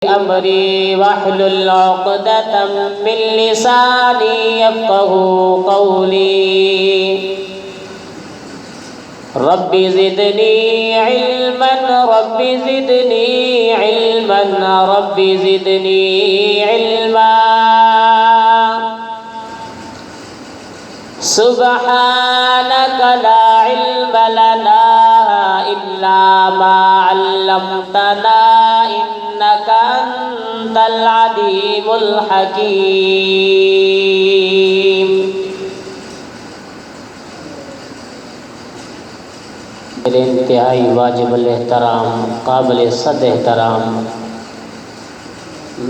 أمري واحلل عقدة من لساني يفقهوا قولي رب زدني علما رب زدني علما رب زدني علما سبحانك لا علم لنا إلا ما علمتنا إنك أنت العليم الحكيم. میرے انتہائی واجب الاحترام قابل صد احترام،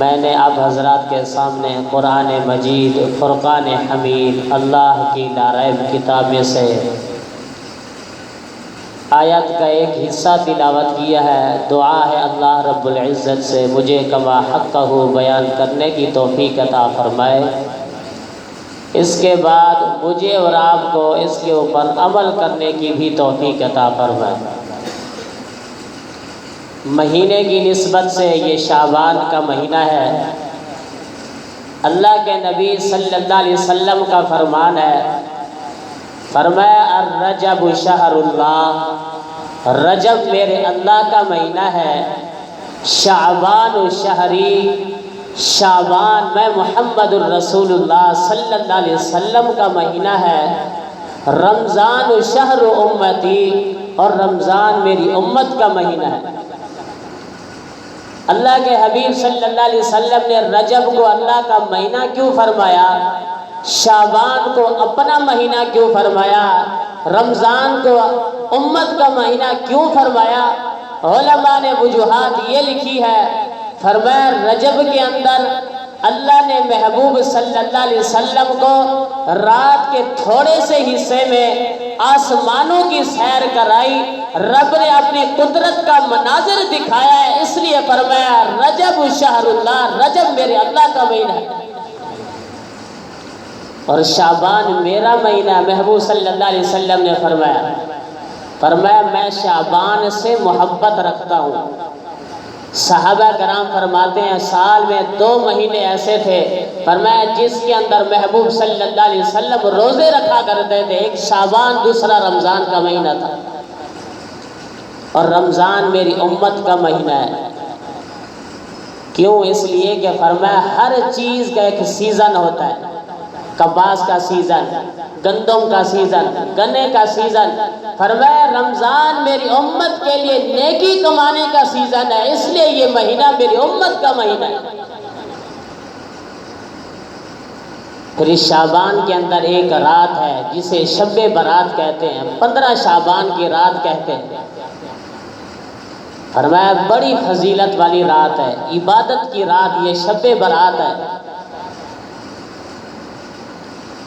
میں نے اب حضرات کے سامنے قرآن مجید فرقان حمید اللہ کی لا ریب کتاب میں سے آیت کا ایک حصہ تلاوت کیا ہے۔ دعا ہے اللہ رب العزت سے مجھے کما حقہ بیان کرنے کی توفیق عطا فرمائے، اس کے بعد مجھے اور آپ کو اس کے اوپر عمل کرنے کی بھی توفیق عطا فرمائے۔ مہینے کی نسبت سے یہ شعبان کا مہینہ ہے۔ اللہ کے نبی صلی اللہ علیہ وسلم کا فرمان ہے، فرمایا الرجب شہر اللہ، رجب میرے اللہ کا مہینہ ہے، شعبان شہری، شعبان میں محمد الرسول اللہ صلی اللہ علیہ وسلم کا مہینہ ہے، رمضان شہر امتی، اور رمضان میری امت کا مہینہ ہے۔ اللہ کے حبیب صلی اللہ علیہ وسلم نے رجب کو اللہ کا مہینہ کیوں فرمایا، شعبان کو اپنا مہینہ کیوں فرمایا، رمضان کو امت کا مہینہ کیوں فرمایا؟ علماء نے وجوہات یہ لکھی ہے، فرمایا رجب کے اندر اللہ نے محبوب صلی اللہ علیہ وسلم کو رات کے تھوڑے سے حصے میں آسمانوں کی سیر کرائی، رب نے اپنی قدرت کا مناظر دکھایا ہے، اس لیے فرمایا رجب شہر اللہ، رجب میرے اللہ کا مہینہ ہے۔ اور شعبان میرا مہینہ، محبوب صلی اللہ علیہ وسلم نے فرمایا میں شعبان سے محبت رکھتا ہوں۔ صحابہ کرام فرماتے ہیں سال میں 2 مہینے ایسے تھے، فرمایا جس کے اندر محبوب صلی اللہ علیہ وسلم روزے رکھا کرتے تھے، ایک شعبان، دوسرا رمضان کا مہینہ تھا، اور رمضان میری امت کا مہینہ ہے۔ کیوں؟ اس لیے کہ فرمایا ہر چیز کا ایک سیزن ہوتا ہے، کپاس کا سیزن، گندم کا سیزن، گنے کا سیزن، فرمایا رمضان میری امت کے لیے نیکی کمانے کا سیزن ہے، اس لیے یہ مہینہ میری امت کا مہینہ ہے۔ پھر اس شعبان کے اندر ایک رات ہے جسے شب برات کہتے ہیں، 15 شعبان کی رات کہتے ہیں، فرمایا بڑی فضیلت والی رات ہے، عبادت کی رات، یہ شب برات ہے۔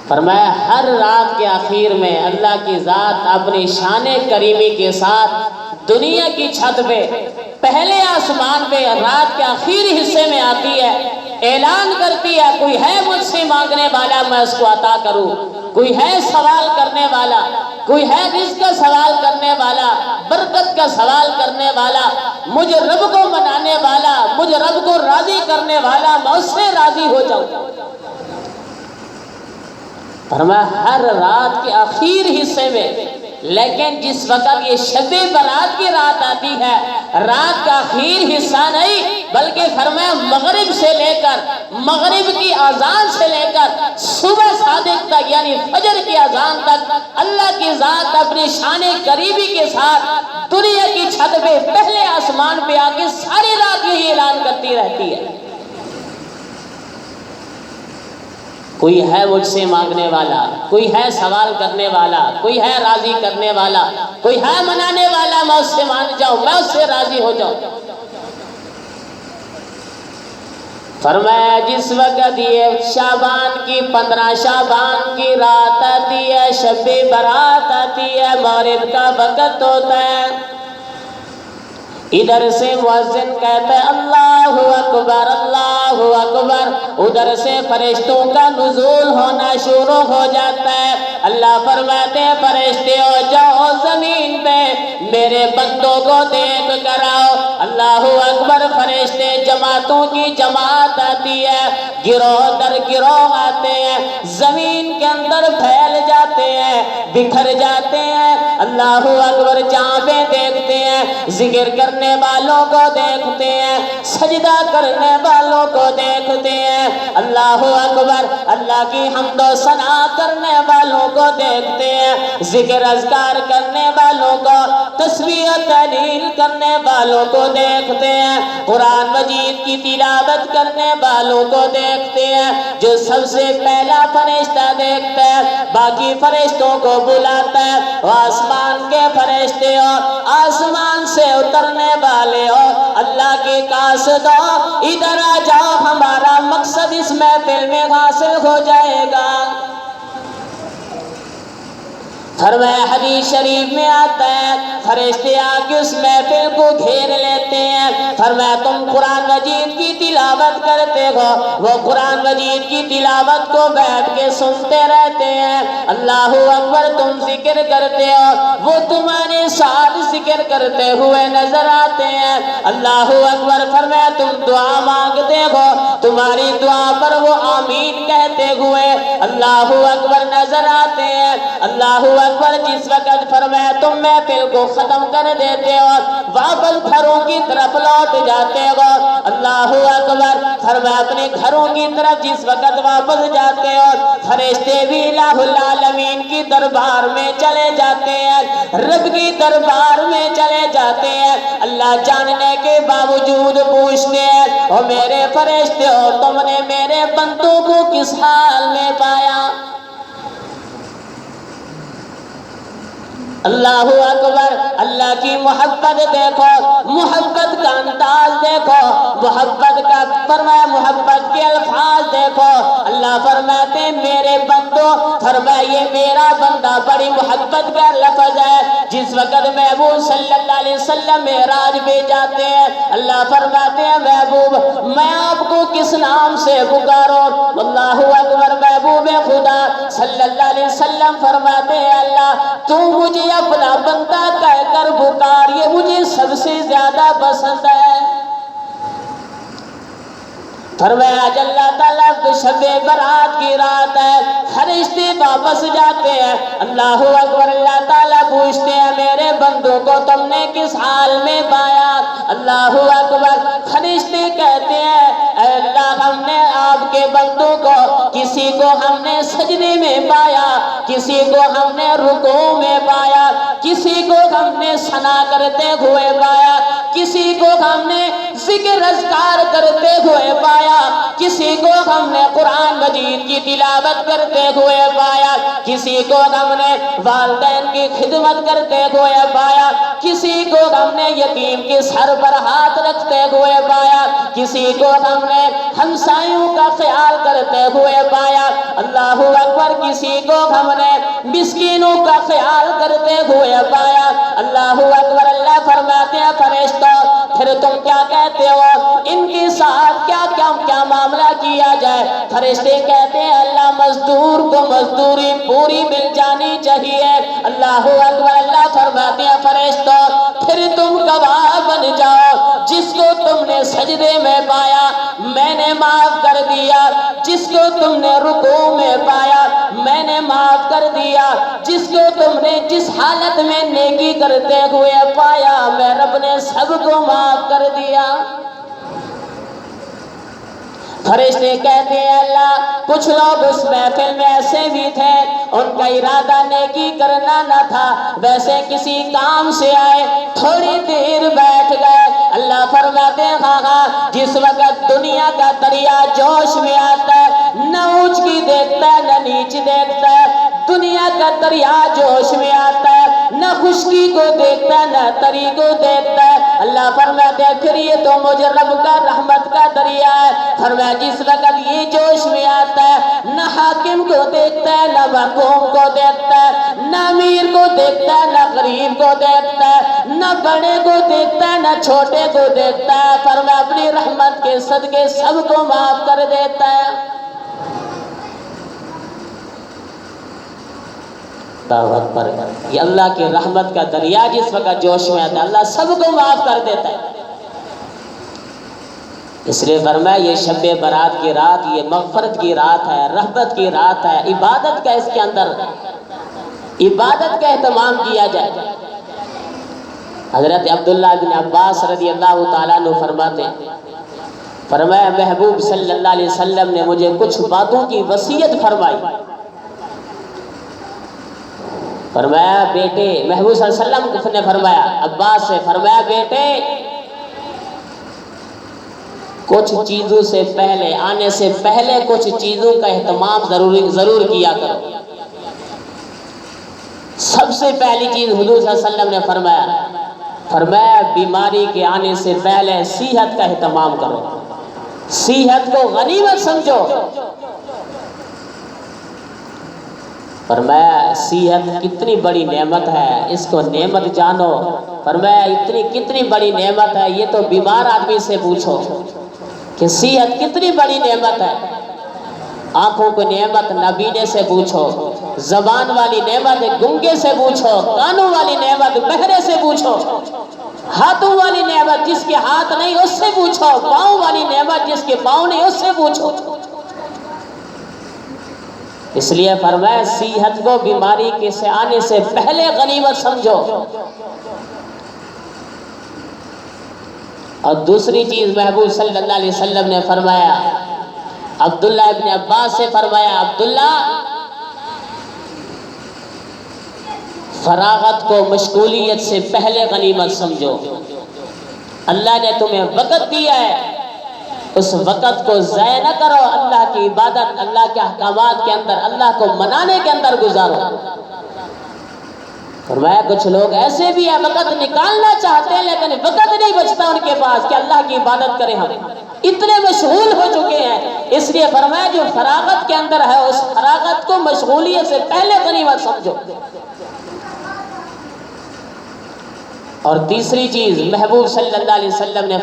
فرمایا ہر رات کے آخر میں اللہ کی ذات اپنی شان کریمی کے ساتھ دنیا کی چھت پہ پہلے آسمان پہ رات کے آخری حصے میں آتی ہے، اعلان کرتی ہے کوئی ہے مجھ سے مانگنے والا میں اس کو عطا کروں، کوئی ہے سوال کرنے والا، کوئی ہے رزق کا سوال کرنے والا، برکت کا سوال کرنے والا، مجھ رب کو منانے والا، مجھ رب کو راضی کرنے والا، میں اس سے راضی ہو جاؤں۔ فرمایا ہر رات کے آخر حصے میں، لیکن جس وقت یہ شب برات کی رات آتی ہے، رات کا آخر حصہ نہیں بلکہ فرمایا مغرب سے لے کر، مغرب کی اذان سے لے کر صبح صادق تک، یعنی فجر کی اذان تک اللہ کی ذات اپنی شان قریبی کے ساتھ دنیا کی چھت پہ پہلے آسمان پہ آ کے ساری رات یہی اعلان کرتی رہتی ہے کوئی ہے مجھ سے مانگنے والا، کوئی ہے سوال کرنے والا، کوئی ہے راضی کرنے والا، کوئی ہے منانے والا، میں اس سے مان جاؤں، میں اس سے راضی ہو جاؤں۔ فرمایا جس وقت یہ شعبان کی 15 شعبان کی رات آتی ہے، شب برات آتی ہے، مغرب کا وقت ہوتا ہے، ادھر سے مؤذن کہتا ہے اللہ اکبر اللہ اکبر، ادھر سے فرشتوں کا نزول ہونا شروع ہو جاتا ہے۔ اللہ فرماتے ہیں فرشتے ہو جاؤ زمین پہ میرے بندوں کو دیکھ کر آؤ۔ اللہ اکبر، فرشتے جماعتوں کی جماعت آتی ہے، گروہ در گروہ آتے ہیں، زمین کے اندر پھیل جاتے ہیں، بکھر جاتے ہیں۔ اللہ اکبر، جانبیں دیکھتے ہیں، ذکر کرنے والوں کو دیکھتے ہیں، سجدہ کرنے والوں کو دیکھتے ہیں۔ اللہ اکبر، اللہ کی حمد و ثنا کرنے والوں کو دیکھتے ہیں، ذکر اذکار کرنے والوں کو، تسبیح و تحلیل کرنے والوں کو دیکھتے ہیں، قرآن مجید کی تلاوت کرنے والوں کو دیکھتے ہیں۔ جو سب سے پہلا فرشتہ دیکھتا ہے باقی فرشتوں کو بلاتا ہے، وہ آسمان کے فرشتے ہو، آسمان سے اترنے والے ہو، اللہ کے قاصد ہو، ادھر آ جاؤ، ہمارا مقصد اس محفل میں حاصل ہو جائے گا۔ فرمایا حدیث شریف میں آتا ہے، فرشتے آ کے اس محفل کو گھیر لیتے ہیں۔ فرمایا تم قرآن مجید کی تلاوت کرتے ہو، وہ قرآن مجید کی تلاوت کو بیٹھ کے سنتے رہتے ہیں۔ اللہ اکبر، تم ذکر کرتے ہو، وہ تمہارے ساتھ ذکر کرتے ہوئے نظر آتے ہیں۔ اللہ اکبر، فرمایا تم دعا مانگتے ہو، تمہاری دعا پر وہ آمین کہتے ہوئے اللہ اکبر نظر آتے ہیں۔ اللہ اکبر، جس وقت فرمایا تم محفل کو ختم کر دیتے ہو، واپس گھروں کی طرف لوٹ جاتے ہو، اللہ اکبر، فرمایا اپنے گھروں کی طرف جس وقت واپس جاتے ہو، فرشتے بھی الہ العالمین کی دربار میں چلے جاتے ہیں، رب کی دربار میں چلے جاتے ہیں۔ اللہ جاننے کے باوجود پوچھتے ہیں، او میرے فرشتے ہو، تم نے میرے بندوں کو کس حال میں پایا؟ اللہ اکبر، اللہ کی محبت دیکھو، محبت کا انداز دیکھو، محبت کا فرمایا محبت کے الفاظ دیکھو۔ اللہ فرماتے ہیں میرے بندوں، فرمایا یہ میرا بندہ، بڑی محبت کا لفظ ہے۔ جس وقت محبوب صلی اللہ علیہ وسلم معراج پہ جاتے ہیں، اللہ فرماتے ہیں محبوب میں آپ کو کس نام سے پکاروں؟ اللہ اکبر، محبوب خدا صلی اللہ علیہ وسلم فرماتے ہیں اللہ تو مجھے اپنا بندہ کہہ کر پکار، یہ مجھے سب سے زیادہ پسند ہے۔ فرمایا آج اللہ تعالیٰ کو شب برات کی رات ہے، فرشتے واپس جاتے ہیں، اللہ اکبر، اللہ تعالیٰ پوچھتے ہیں میرے بندوں کو تم نے کس حال میں پایا؟ اللہ اکبر، فرشتے کہتے ہیں اے اللہ ہم نے آپ کے بندوں کو، کسی کو ہم نے سجدے میں پایا، کسی کو ہم نے رکوع میں پایا، کسی کو ہم نے ثنا کرتے ہوئے پایا، کسی کو ہم نے ذکر اذکار کرتے ہوئے پایا، کسی کو ہم نے قرآن مجید کی تلاوت کرتے ہوئے پایا، کسی کو ہم نے والدین کی خدمت کرتے ہوئے پایا، کسی کو ہم نے یتیم کے سر پر ہاتھ رکھتے ہوئے پایا، کسی کو ہم نے ہمسایوں کا خیال کرتے ہوئے پایا، اللہ اکبر، کسی کو ہم نے مسکینوں کا خیال کرتے ہوئے پایا، اللہ اکبر۔ اللہ فرماتے ہیں فرشتوں پھر تم کیا کہتے ہو، ان کے ساتھ کیا معاملہ کیا جائے؟ فرشتے کہتے ہیں اللہ مزدور کو مزدوری پوری مل جانی چاہیے۔ اللہ اکبر، اللہ فرماتے ہیں فرشتوں پھر تم گواہ بن جاؤ، جس کو تم نے سجدے میں پایا میں نے معاف کر دیا، جس کو تم نے رکوع میں پایا میں نے معاف کر دیا، جس کو تم نے جس حالت میں نیکی کرتے ہوئے پایا میں رب نے سب کو معاف کر دیا۔ فرشتے کہتے ہیں اللہ کچھ لوگ اس محفل میں ایسے بھی تھے ان کا ارادہ نیکی کرنا نہ تھا، ویسے کسی کام سے آئے تھوڑی دیر بیٹھ گئے۔ اللہ فرماتے ہیں ہاں جس وقت دنیا کا دریا جوش میں آتا ہے نہ اونچ کی دیکھتا ہے نہ نیچ دیکھتا ہے، دنیا کا دریا جوش میں آتا ہے نہ خشکی کو دیکھتا ہے نہ تری کو دیکھتا ہے۔ اللہ فرماتے ہیں پھر یہ تو مجھے رب کا رحمت کا دریا ہے۔ فرمایا جس وقت یہ جوش میں آتا ہے نہ حاکم کو دیکھتا ہے نہ محکوم کو دیکھتا ہے، نہ امیر کو دیکھتا ہے نہ غریب کو دیکھتا ہے، نہ بڑے کو دیکھتا ہے نہ چھوٹے کو دیکھتا ہے، فرمایا اپنی رحمت کے صدقے سب کو معاف کر دیتا ہے۔ دعوت پر یہ اللہ کی رحمت کا دریا جس وقت جوش میں آتا ہے اللہ سب کو معاف کر دیتا ہے۔ اس لیے فرمایا یہ شب برات کی رات یہ مغفرت کی رات ہے، رحمت کی رات ہے، عبادت کا اس کے اندر عبادت کا اہتمام کیا جائے۔ حضرت عبداللہ بن عباس رضی اللہ تعالیٰ عنہ فرماتے ہیں، فرمایا محبوب صلی اللہ علیہ وسلم نے مجھے کچھ باتوں کی وصیت فرمائی۔ فرمایا بیٹے، محبوب صلی اللہ علیہ وسلم نے فرمایا عباس سے، فرمایا بیٹے کچھ چیزوں سے پہلے آنے سے پہلے کچھ چیزوں کا اہتمام ضرور کیا کرو۔ سب سے پہلی چیز حضور صلی اللہ علیہ وسلم نے فرمایا بیماری کے آنے سے پہلے صحت کا اہتمام کرو، صحت کو غنیمت سمجھو۔ فرمایا صحت کتنی بڑی نعمت ہے، اس کو نعمت جانو۔ فرمایا کتنی بڑی نعمت ہے، یہ تو بیمار آدمی سے پوچھو کہ صحت کتنی بڑی نعمت ہے۔ آنکھوں کو نعمت نابینے سے پوچھو، زبان والی نعمت گنگے سے پوچھو، کانوں والی نعمت بہرے سے پوچھو، ہاتھوں والی نعمت جس کے ہاتھ نہیں اس سے پوچھو، پاؤں والی نعمت جس کے پاؤں نہیں اس سے پوچھو۔ اس لیے فرمایا صحت کو بیماری کے سے آنے سے پہلے غنیمت سمجھو۔ اور دوسری چیز محبوب صلی اللہ علیہ وسلم نے فرمایا، عبداللہ ابن عباس سے فرمایا عبداللہ فراغت کو مشغولیت سے پہلے غنیمت سمجھو۔ اللہ نے تمہیں وقت دیا ہے، اس وقت کو ضائع نہ کرو، اللہ کی عبادت، اللہ کے احکامات کے اندر، اللہ کو منانے کے اندر گزارو۔ فرمایا کچھ لوگ ایسے بھی ہیں وقت نکالنا چاہتے ہیں لیکن وقت نہیں بچتا ان کے پاس کہ اللہ کی عبادت کریں، ہم اتنے مشغول ہو چکے ہیں۔ اس لیے فرمایا جو فراغت کے اندر ہے اس فراغت کو مشغولیت سے پہلے غنیمت سمجھو۔ اور تیسری چیز محبوب صلی اللہ علیہ وسلم نے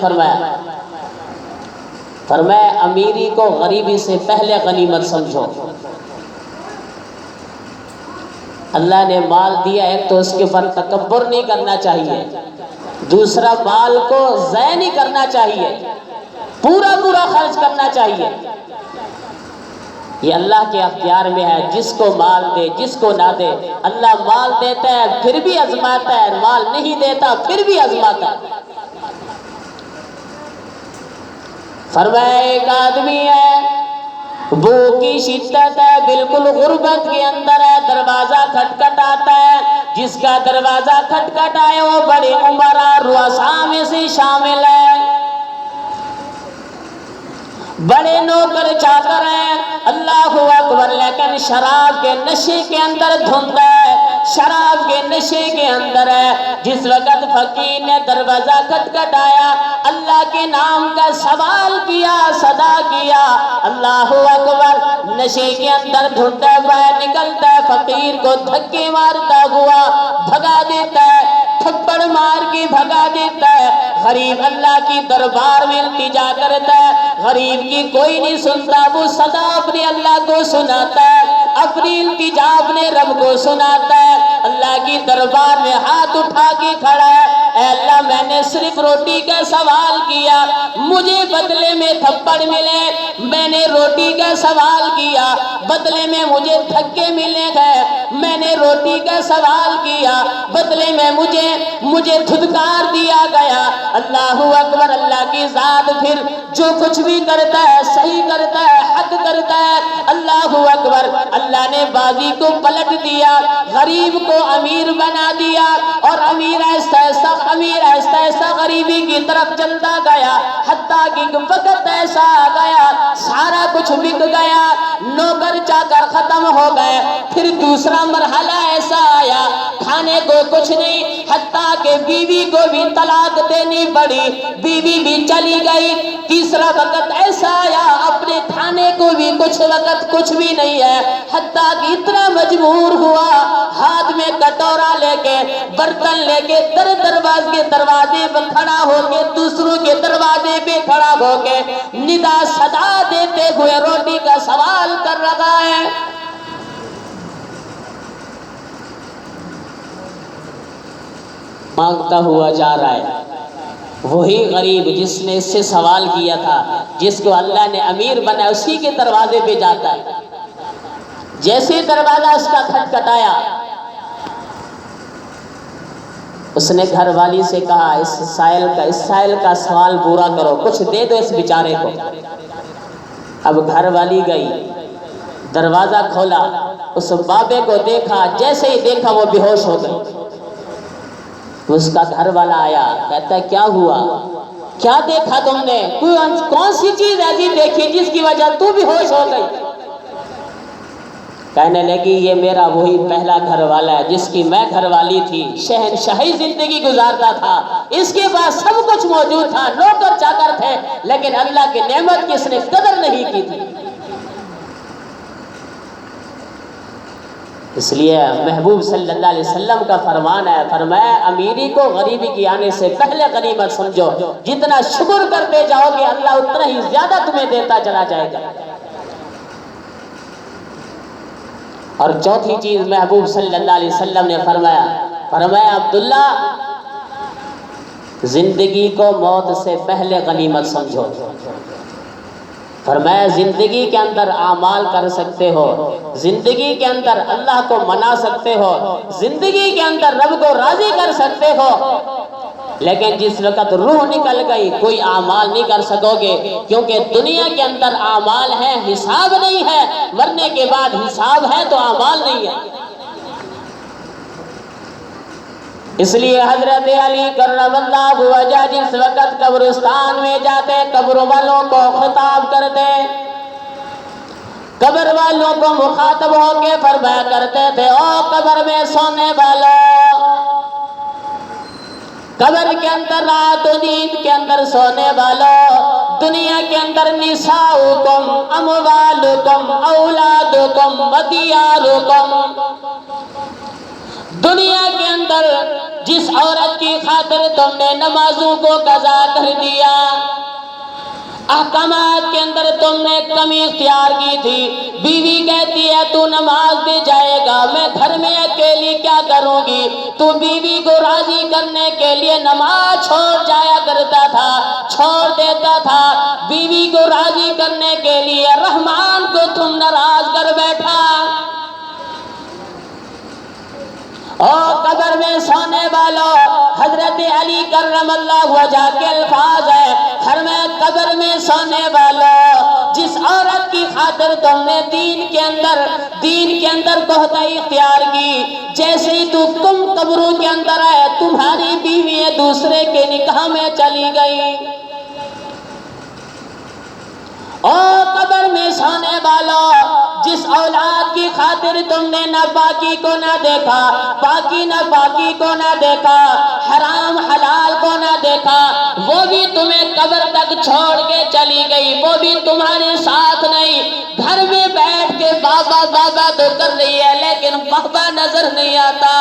فرمایا امیری کو غریبی سے پہلے غنیمت سمجھو۔ اللہ نے مال دیا ہے تو اس کے اوپر تکبر نہیں کرنا چاہیے، دوسرا مال کو ضائع نہیں کرنا چاہیے، پورا خرچ کرنا چاہیے۔ یہ اللہ کے اختیار میں ہے، جس کو مال دے جس کو نہ دے۔ اللہ مال دیتا ہے پھر بھی آزماتا ہے، مال نہیں دیتا پھر بھی آزماتا ہے۔ فرمایا ایک آدمی ہے بھوک کی شدت ہے، بالکل غربت کے اندر ہے، دروازہ کھٹکھٹاتا ہے، جس کا دروازہ کھٹکھٹائے وہ بڑے عمرا رؤساء میں سے شامل ہے، بڑے نوکر چاکر ہیں، اللہ اکبر، لیکن شراب کے نشے کے اندر دھند ہے، شراب کے نشے کے اندر ہے۔ جس وقت فقیر نے دروازہ کھٹکھٹایا، اللہ کے نام کا سوال کیا، صدا کیا، اللہ اکبر، نشے کے اندر دھندا باہر نکلتا ہے، فقیر کو دھکے مارتا ہوا بھگا دیتا ہے، تھپڑ مار کے بھگا دیتا ہے۔ غریب اللہ کی دربار میں التجا کرتا ہے، غریب کی کوئی نہیں سنتا، وہ صدا اپنے اللہ کو سناتا ہے، اپنی التجا اپنے رب کو سناتا ہے، اللہ کی دربار میں ہاتھ اٹھا کے کھڑا ہے، اے اللہ میں نے صرف روٹی کا سوال کیا، مجھے بدلے میں تھپڑ ملے، میں نے روٹی کا سوال کیا بدلے میں مجھے دھکے ملے گئے، میں نے روٹی کا سوال کیا بدلے میں مجھے دھتکار دیا گیا۔ اللہ اکبر، اللہ کی ذات پھر جو کچھ بھی کرتا ہے صحیح کرتا ہے، حق کرتا ہے۔ اللہ اکبر، اللہ نے بازی کو پلٹ دیا، غریب کو امیر بنا دیا، اور امیر ایسا ایسا غریبی کی طرف چلتا گیا، حتیٰ کہ وقت ایسا آ گیا سارا کچھ بک گیا، نوکر چاکر ختم ہو گئے۔ پھر دوسرا مرحلہ ایسا آیا، کھانے کو کچھ نہیں، حتیٰ کہ بیوی کو بھی طلاق دینی پڑی، بیوی بھی چلی گئی۔ تیسرا وقت ایسا آیا، اپنے کھانے کو بھی کچھ وقت کچھ بھی نہیں ہے، حتیٰ کہ اتنا مجبور ہوا، ہاتھ میں کٹورا لے کے برتن لے کے دروازے پہ کھڑا ہو کے، دوسروں کے دروازے پہ کھڑا ہو کے ندا صدا دیتے ہوئے روٹی کا سوال کر رہا ہے۔ مانگتا ہوا جا رہا ہے، وہی غریب جس نے اس سے سوال کیا تھا، جس کو اللہ نے امیر بنا، اسی کے دروازے پہ جاتا ہے۔ جیسے دروازہ اس کا کھٹکھٹایا، اس نے گھر والی سے کہا اس سائل کا سوال پورا کرو، کچھ دے دو اس بیچارے کو۔ اب گھر والی گئی، دروازہ کھولا، اس بابے کو دیکھا، جیسے ہی دیکھا وہ بے ہوش ہو گئی۔ اس کا گھر والا آیا، کہتا ہے کیا ہوا، کیا دیکھا تم نے، کون سی چیز ایسی دیکھی جس کی وجہ تو بھی ہوش ہو گئی؟ کہنے لگی یہ میرا وہی پہلا گھر والا ہے جس کی میں گھر والی تھی، شہنشاہی زندگی گزارتا تھا، اس کے پاس سب کچھ موجود تھا، نوکر چاکر تھے، لیکن اللہ کی نعمت کی اس نے قدر نہیں کی تھی۔ اس لیے محبوب صلی اللہ علیہ وسلم کا فرمان ہے، فرمایا امیری کو غریبی کی آنے سے پہلے غنیمت سمجھو، جتنا شکر کرتے جاؤ گے اللہ اتنا ہی زیادہ تمہیں دیتا چلا جائے گا۔ اور چوتھی چیز محبوب صلی اللہ علیہ وسلم نے فرمایا عبداللہ زندگی کو موت سے پہلے غنیمت سمجھو۔ فرمایا زندگی کے اندر اعمال کر سکتے ہو، زندگی کے اندر اللہ کو منا سکتے ہو، زندگی کے اندر رب کو راضی کر سکتے ہو، لیکن جس وقت روح نکل گئی کوئی اعمال نہیں کر سکو گے، کیونکہ دنیا کے اندر اعمال ہے، حساب نہیں ہے، مرنے کے بعد حساب ہے تو اعمال نہیں ہے۔ اس لیے حضرت علی کرم اللہ وجہ جس وقت قبرستان میں جاتے قبر والوں کو خطاب کرتے، قبر والوں کو مخاطب ہو کے فرمایا کرتے تھے او قبر میں سونے والوں، قبر کے اندر رات و نیند کے اندر سونے والوں، دنیا کے اندر نساؤکم اموالکم اولادکم ودیارکم، دنیا کے اندر جس عورت کی خاطر تم نے نمازوں کو قضا کر دیا، احکامات کے اندر تم نے کمی اختیار کی تھی، بیوی کہتی ہے تو نماز دے جائے گا، میں گھر میں اکیلی کیا کروں گی، تو بیوی کو راضی کرنے کے لیے نماز چھوڑ جایا کرتا تھا، چھوڑ دیتا تھا، بیوی کو راضی کرنے کے لیے رحمان کو تم ناراض کر بیٹھا۔ اور قبر میں سونے والوں، حضرت علی کرم اللہ وجہ کے الفاظ ہے، فرمایا قبر میں سونے والوں جس عورت کی خاطر تم نے دین کے اندر کوتاہی اختیار کی، جیسے ہی تم قبروں کے اندر آئے تمہاری بیوی دوسرے کے نکاح میں چلی گئی۔ اور قبر میں سونے والوں جس اولاد کی خاطر تم نے نہ پاکی کو نہ دیکھا، پاکی نہ پاکی کو نہ دیکھا، حرام حلال کو نہ دیکھا، وہ بھی تمہیں قبر تک چھوڑ کے چلی گئی، وہ بھی تمہارے ساتھ نہیں، گھر میں بیٹھ کے بابا بابا تو کر رہی ہے لیکن بابا نظر نہیں آتا۔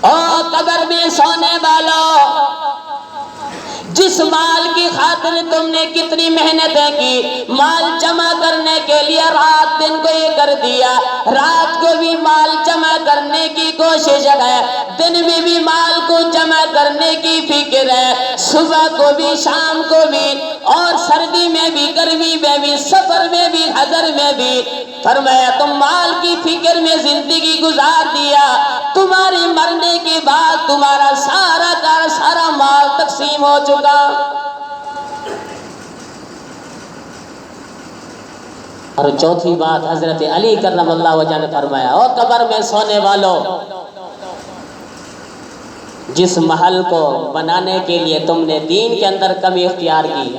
اور قبر میں سونے والوں جس مال کی خاطر تم نے کتنی محنتیں کی، مال جمع کرنے کے لیے رات دن کو یہ کر دیا، رات کو بھی مال جمع کرنے کی کوشش ہے، دن میں بھی مال کو جمع کرنے کی فکر ہے، صبح کو بھی شام کو بھی، اور سردی میں بھی گرمی میں بھی سفر میں بھی حضر میں بھی، فرمایا تم مال کی فکر میں زندگی گزار دیا، تمہارے مرنے کے بعد تمہارا سارا مال تقسیم ہو چکا۔ اور چوتھی بات حضرت علی کرم اللہ وجہ نے فرمایا او قبر میں سونے والوں جس محل کو بنانے کے لیے تم نے دین کے اندر کمی اختیار کی،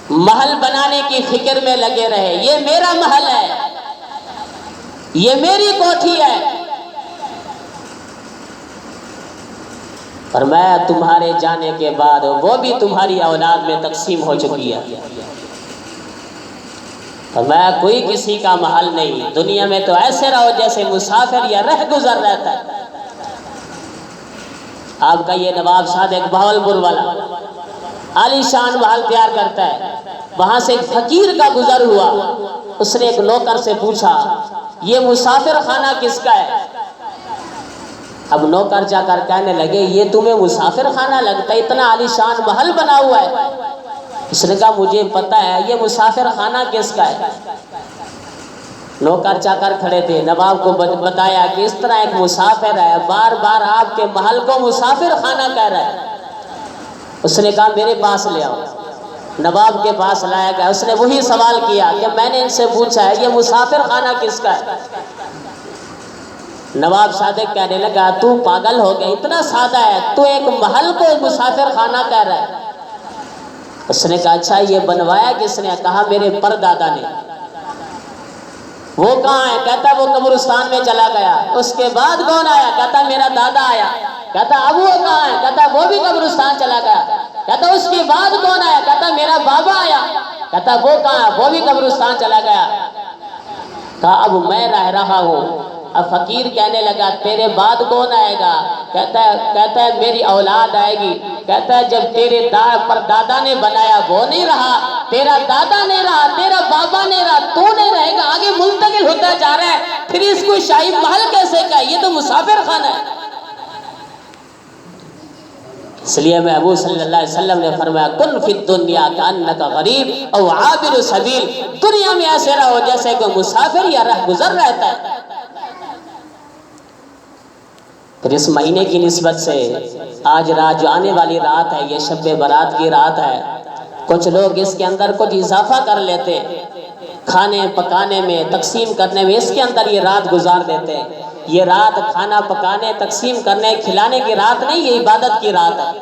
محل بنانے کی فکر میں لگے رہے، یہ میرا محل ہے، یہ میری کوٹھی ہے، فرمایا تمہارے جانے کے بعد وہ بھی تمہاری اولاد میں تقسیم ہو چکی ہے، فرمایا کوئی کسی کا محل نہیں، دنیا میں تو ایسے رہو جیسے مسافر یا رہ گزر رہتا ہے۔ آپ کا یہ نواب صادق بہاولپور والا عالی شان محل تیار کرتا ہے، وہاں سے ایک فقیر کا گزر ہوا، اس نے ایک نوکر سے پوچھا یہ مسافر خانہ کس کا ہے؟ اب نوکر جا کر کہنے لگے یہ تمہیں مسافر خانہ لگتا ہے، اتنا عالیشان محل بنا ہوا ہے۔ اس نے کہا مجھے پتہ ہے یہ مسافر خانہ کس کا ہے۔ نوکر چا کر کھڑے تھے، نواب کو بتایا کہ اس طرح ایک مسافر ہے، بار بار آپ کے محل کو مسافر خانہ کہہ رہا ہے۔ اس نے کہا میرے پاس لے آؤ۔ نواب کے پاس لایا گیا، اس نے وہی سوال کیا کہ میں نے ان سے پوچھا ہے یہ مسافر خانہ کس کا ہے۔ نواب صادق کہنے لگا تو پاگل ہو گیا، اتنا سادہ ہے، تو ایک محل کو مسافر خانہ کہہ رہا ہے۔ اس نے کہا اچھا یہ بنوایا کس نے؟ کہا میرے پردادا نے۔ وہ کہاں ہے؟ کہتا وہ قبرستان میں چلا گیا۔ اس کے بعد کون آیا؟ کہتا میرا دادا آیا۔ کہتا اب وہ کہاں ہے؟ کہتا وہ بھی قبرستان چلا گیا۔ کہتا اس کے بعد کون آیا؟ کہتا میرا بابا آیا۔ کہتا وہ کہاں ہے؟ وہ بھی قبرستان چلا گیا۔ کہا اب میں رہ رہا ہوں۔ اب فقیر کہنے لگا تیرے بعد کون آئے گا؟ کہتا ہے میری اولاد آئے گی۔ کہتا ہے جب تیرے پر دادا نے بنایا وہ نہیں رہا، تیرا دادا نہیں رہا، تیرا بابا نہیں رہا، تو نہیں رہے گا، آگے منتقل ہوتا جا رہا ہے، پھر اس کو شاہی محل کیسے کہا؟ یہ تو مسافر خانہ ہے۔ اس لیے محبوب صلی اللہ علیہ وسلم نے فرمایا کن فی الدنیا کانک غریب او عابر سبیل، دنیا میں ایسے رہو جیسے کوئی مسافر یا رہ گزر رہتا ہے۔ پھر اس مہینے کی نسبت سے آج رات جو آنے والی رات ہے یہ شب برات کی رات ہے، کچھ لوگ اس کے اندر کچھ اضافہ کر لیتے، کھانے پکانے میں، تقسیم کرنے میں، اس کے اندر یہ رات گزار دیتے۔ یہ رات کھانا پکانے، تقسیم کرنے، کھلانے کی رات نہیں، یہ عبادت کی رات ہے۔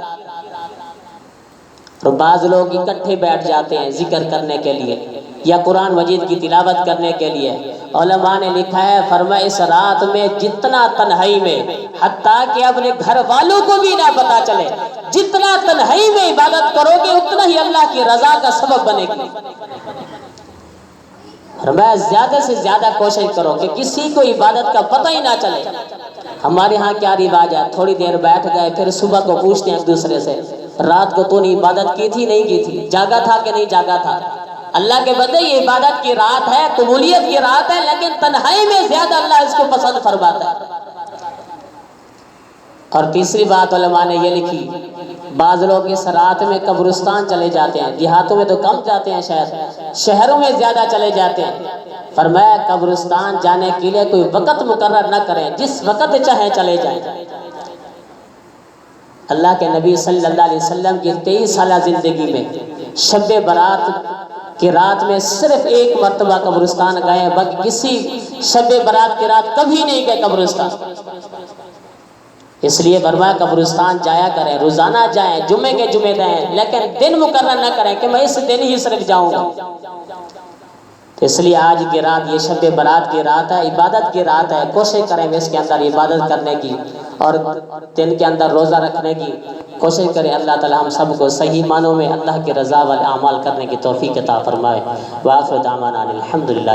اور بعض لوگ اکٹھے بیٹھ جاتے ہیں ذکر کرنے کے لیے یا قرآن مجید کی تلاوت کرنے کے لیے۔ علماء نے لکھا ہے فرمایا اس رات میں جتنا تنہائی میں، حتیٰ کہ اپنے گھر والوں کو بھی نہ پتا چلے، جتنا تنہائی میں عبادت کرو گے اتنا ہی اللہ کی رضا کا سبب بنے گی۔ فرمایا زیادہ سے زیادہ کوشش کرو کہ کسی کو عبادت کا پتہ ہی نہ چلے۔ ہمارے ہاں کیا رواج ہے، تھوڑی دیر بیٹھ گئے پھر صبح کو پوچھتے ہیں ایک دوسرے سے رات کو تو نے عبادت کی تھی نہیں کی تھی، جاگا تھا کہ نہیں جاگا تھا۔ اللہ کے بندے یہ عبادت کی رات ہے، قبولیت کی رات ہے، لیکن تنہائی میں زیادہ اللہ اس کو پسند فرماتا ہے۔ اور تیسری بات علماء نے یہ لکھی، بعض لوگ اس رات میں قبرستان چلے جاتے ہیں، دیہاتوں میں تو کم جاتے ہیں، شہروں میں زیادہ چلے جاتے ہیں۔ فرمایا قبرستان جانے کے لیے کوئی وقت مقرر نہ کریں، جس وقت چاہیں چلے جائیں۔ اللہ کے نبی صلی اللہ علیہ وسلم کی 23 سالہ زندگی میں شب برات کی رات میں صرف ایک مرتبہ قبرستان گئے، باقی کسی شب برات کی رات کبھی نہیں گئے قبرستان۔ اس لیے فرمایا قبرستان جایا کریں، روزانہ جائیں، جمعے کے جمعے جائیں، لیکن دن مقرر نہ کریں کہ میں اس دن ہی صرف جاؤں گا۔ اس لیے آج کی رات یہ شب برات کی رات ہے، عبادت کی رات ہے، کوشش کریں اس کے اندر عبادت کرنے کی اور دن کے اندر روزہ رکھنے کی کوشش کریں۔ اللہ تعالی ہم سب کو صحیح معنوں میں اللہ کی رضا والے اعمال کرنے کی توفیق عطا فرمائے۔ وآخر دعوانا الحمدللہ۔